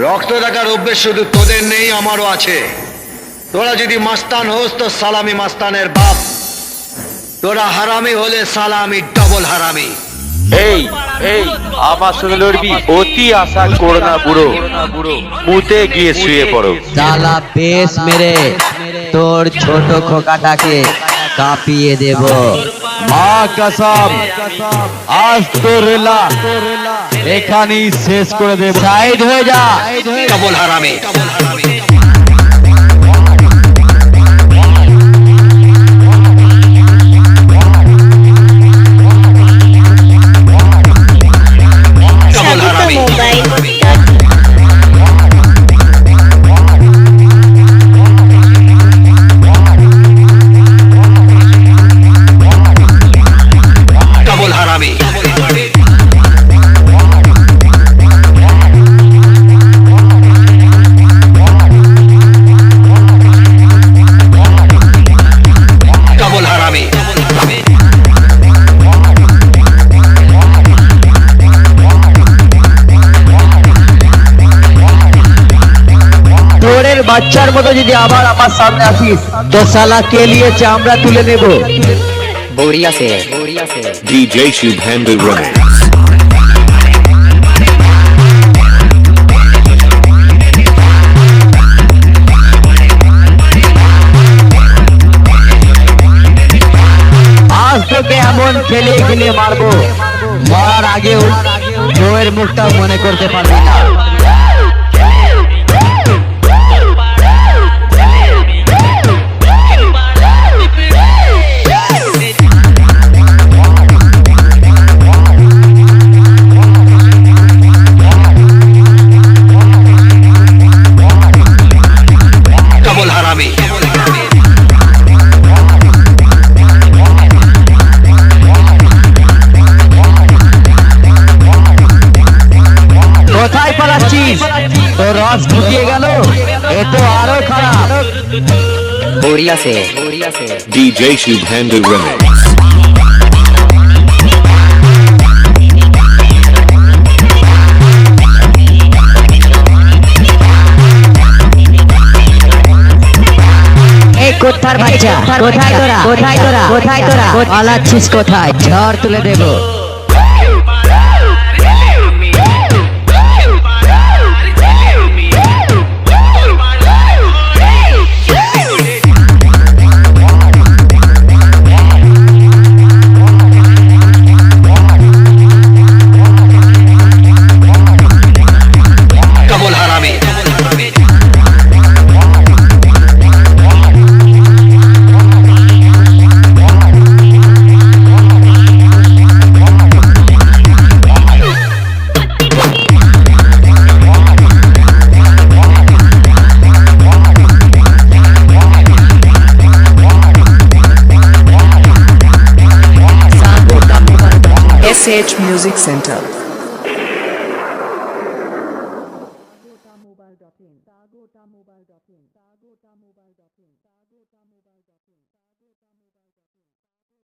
রক্ত দেখার অভ্যেস শুধু তোদের নেই, আমারও আছে। তোরা যদি মাস্তান হোস তো সালামি মাস্তানের বাপ, তোরা হারামি হলে সালামি ডবল হারামি। এই এই আমার সঙ্গে লড়বি? অতি আশা করো না বুড়ো, মুতে গিয়ে শুয়ে পড়ো। শালা বেশ মেরে তোর ছোট খোকাটাকে কাঁপিয়ে দেব। মা কসম, আজ তোর লীলা এখানেই শেষ করে দেব। সাইড হয়ে যা। ডবল হারামি। বাচ্চার মতো যদি আবার আমার সামনে আসিস তো শালা কেলিয়ে চামড়া তুলে নেব। बढ़िया से DJ Shubhendu Remix। আজ তোকে এমন খেলে খেলে মারবো, মারার আগেও বউয়ের মুখটা মনে করতে পারবি না। কোথায় পালাচ্ছিস? তোর রস ঢুকিয়ে গেল, এ তো আরো খারাপ। बढ़िया से DJ Shubhendu Remix। এই কোথার বাচ্চা, কোথায় তোরা? কোথায় তোরা? কোথায় তোরা? পালাচ্ছিস কোথায়? ঝড় তুলে দেবো। SH Music Center।